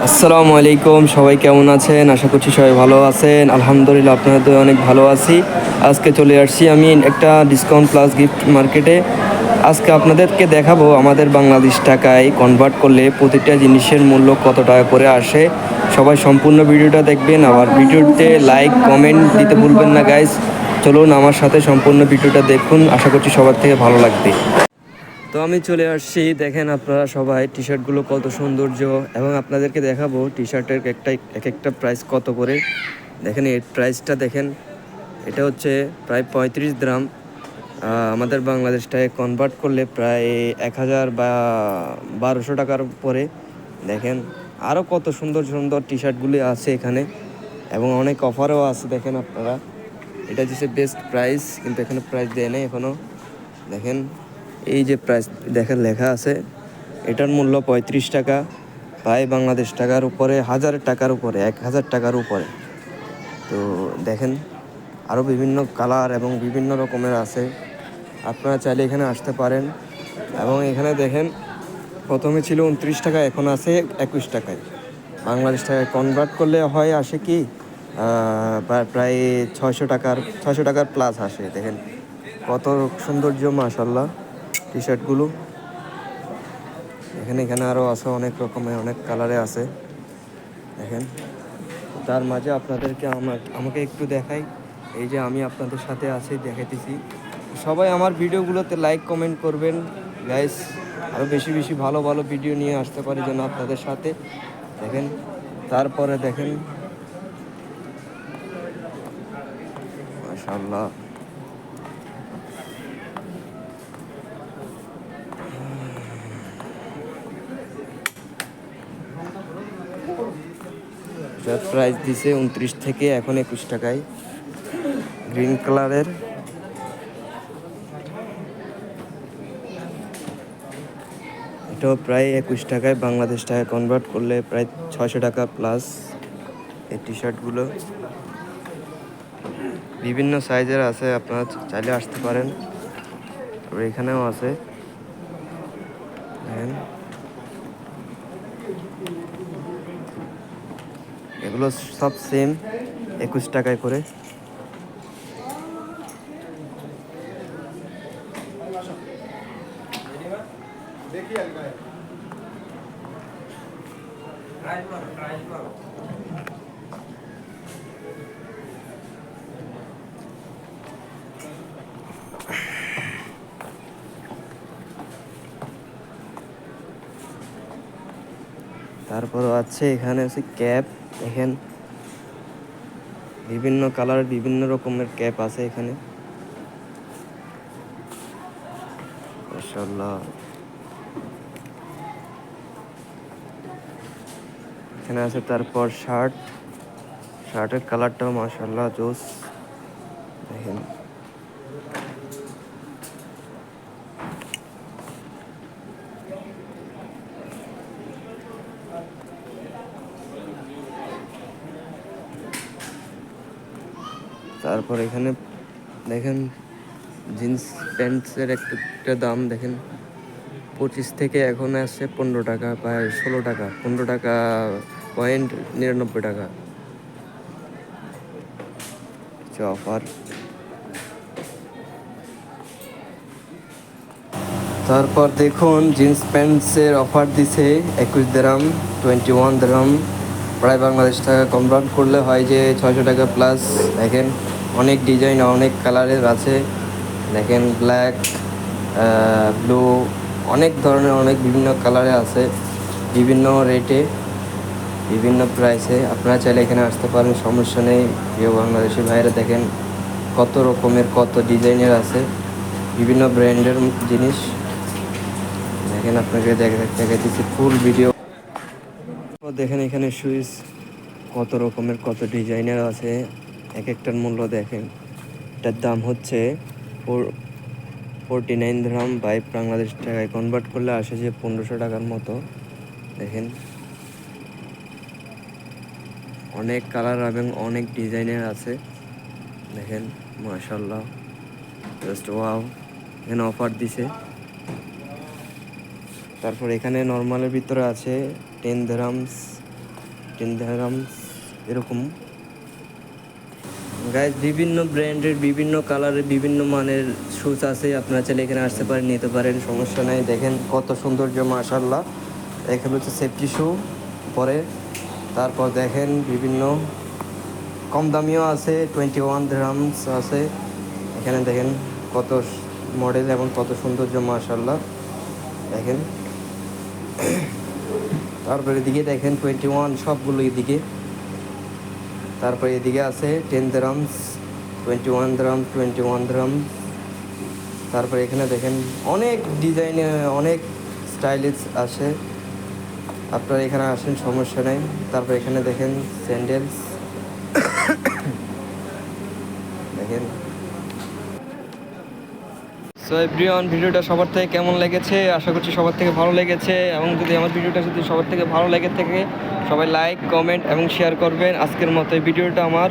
আসসালামু আলাইকুম, সবাই কেমন আছেন? আশা করছি সবাই ভালো আছেন। আলহামদুলিল্লাহ, আপনাদের অনেক ভালো আছি। আজকে চলে আসছি আমি একটা ডিসকাউন্ট প্লাস গিফট মার্কেটে। আজকে আপনাদেরকে দেখাবো আমাদের বাংলাদেশ টাকায় কনভার্ট করলে প্রতিটা জিনিসের মূল্য কত টাকা করে আসে। সবাই সম্পূর্ণ ভিডিওটা দেখবেন, আবার ভিডিওতে লাইক কমেন্ট দিতে ভুলবেন না গাইস। চলুন আমার সাথে সম্পূর্ণ ভিডিওটা দেখুন, আশা করছি সবার থেকে ভালো লাগবে। তো আমি চলে আসছি, দেখেন আপনারা সবাই টি শার্টগুলো কত সৌন্দর্য, এবং আপনাদেরকে দেখাবো টি শার্টের এক একটা প্রাইস কত করে। দেখেন এর প্রাইসটা দেখেন, এটা হচ্ছে প্রায় 35 গ্রাম। আমাদের বাংলাদেশটায় কনভার্ট করলে প্রায় 1000 বা 1200 টাকার উপরে। দেখেন আরও কত সুন্দর সুন্দর টি শার্টগুলি আছে এখানে, এবং অনেক অফারও আছে। দেখেন আপনারা, এটা হচ্ছে বেস্ট প্রাইস, কিন্তু এখানে প্রাইস দেয় নেই এখনও। দেখেন এই যে প্রাইস দেখেন লেখা আছে, এটার মূল্য 35 টাকা, প্রায় বাংলাদেশ টাকার উপরে 1000 টাকার উপরে, 1000 টাকার উপরে। তো দেখেন আরও বিভিন্ন কালার এবং বিভিন্ন রকমের আছে, আপনারা চাইলে এখানে আসতে পারেন। এবং এখানে দেখেন প্রথমে ছিল 29 টাকা, এখন আছে 21 টাকায়। বাংলাদেশ টাকায় কনভার্ট করলে হয় আসে কি প্রায় 600 টাকার প্লাস আসে। দেখেন কত সৌন্দর্য, মাশাল্লাহ টি শার্টগুলো। এখানে আরও আছে অনেক রকমের, অনেক কালারে আছে। দেখেন তার মাঝে আপনাদেরকে আমাকে একটু দেখাই, এই যে আমি আপনাদের সাথে আছি দেখাইতেছি। সবাই আমার ভিডিওগুলোতে লাইক কমেন্ট করবেন গাইস, আরও বেশি বেশি ভালো ভালো ভিডিও নিয়ে আসতে পারি যেন আপনাদের সাথে। দেখেন তারপরে দেখেন মাশাআল্লাহ, যার প্রাইস দিছে 29 থেকে এখন 21 টাকায়, গ্রিন কালারের। এটাও প্রায় 21 টাকায়, বাংলাদেশ টাকায় কনভার্ট করলে প্রায় 600 টাকা প্লাস। এই টি শার্টগুলো বিভিন্ন সাইজের আছে, আপনারা চাইলে আসতে পারেন। আর এখানেও আছে, দেখেন এগুলো সব সেম 21 টাকায় করে। তারপরও আছে এখানে আছে ক্যাপ, দেখেন বিভিন্ন কালার বিভিন্ন রকমের ক্যাপ আছে এখানে, মাশাআল্লাহ। এখানে আছে তারপর শার্টের কালারটাও মাশাআল্লাহ জোস। দেখেন তারপর এখানে দেখেন জিন্স প্যান্টসের একটা দাম দেখেন 25 থেকে এখন আসছে 15 টাকা, প্রায় 16 টাকা, 15 টাকা পয়েন্ট 99 টাকা অফার। তারপর দেখুন জিন্স প্যান্টসের অফার দিছে 21 দিরহাম, 21 দিরহাম, প্রায় বাংলাদেশ টাকা কনভার্ট করলে হয় যে 600 টাকা প্লাস। দেখেন অনেক ডিজাইন অনেক কালারের আছে, দেখেন ব্ল্যাক, ব্লু, অনেক ধরনের অনেক বিভিন্ন কালারে আছে, বিভিন্ন রেটে বিভিন্ন প্রাইসে। আপনারা চাইলে এখানে আসতে পারেন, সমস্যা নেই। প্রিয় বাংলাদেশি ভাইরা দেখেন কত রকমের কত ডিজাইনের আছে, বিভিন্ন ব্র্যান্ডের জিনিস। দেখেন আপনাকে দেখাইতেছি ফুল ভিডিও। দেখেন এখানে সুইচ কত রকমের কত ডিজাইনের আছে, এক একটার মূল্য দেখেন। এটার দাম হচ্ছে 49 দিরহাম, বাই বাংলাদেশ টাকায় কনভার্ট করলে আসে যে 1500 টাকার মতো। দেখেন অনেক কালার এবং অনেক ডিজাইনের আছে, দেখেন মাশাআল্লাহ জাস্ট ওয়াও। এখানে অফার দিছে। তারপর এখানে নর্মালের ভিতরে আছে 10 দিরহামস, 10 দিরহামস এরকম। গাইজ বিভিন্ন ব্র্যান্ডের, বিভিন্ন কালারের, বিভিন্ন মানের শুজ আছে, আপনারা চাইলে এখানে আসতে পারেন, নিতে পারেন, সমস্যা নাই। দেখেন কত সৌন্দর্য, মাশাআল্লাহ। এখানে হচ্ছে সেফটি শু পরে। তারপর দেখেন বিভিন্ন কম দামিও আছে, 21 দিরহামস আছে। এখানে দেখেন কত মডেল এবং কত সৌন্দর্য, মাশাআল্লাহ। দেখেন তারপরে এদিকে দেখেন 21 সবগুলো এদিকে। তারপরে এদিকে আছে 10 দিরহামস, 21 দিরহামস, 21 দিরহামস। তারপরে এখানে দেখেন অনেক ডিজাইনে, অনেক স্টাইলিশ আছে, আপনারা এখানে আসেন, সমস্যা নেই। তারপর এখানে দেখেন স্যান্ডেলস দেখেন। সো এভরিওয়ান, ভিডিওটা সবার থেকে কেমন লেগেছে? আশা করছি সবার থেকে ভালো লেগেছে। এবং যদি আমার ভিডিওটা যদি সবার থেকে ভালো লেগে থাকে, সবাই লাইক, কমেন্ট এবং শেয়ার করবেন। আজকের মতো এই ভিডিওটা আমার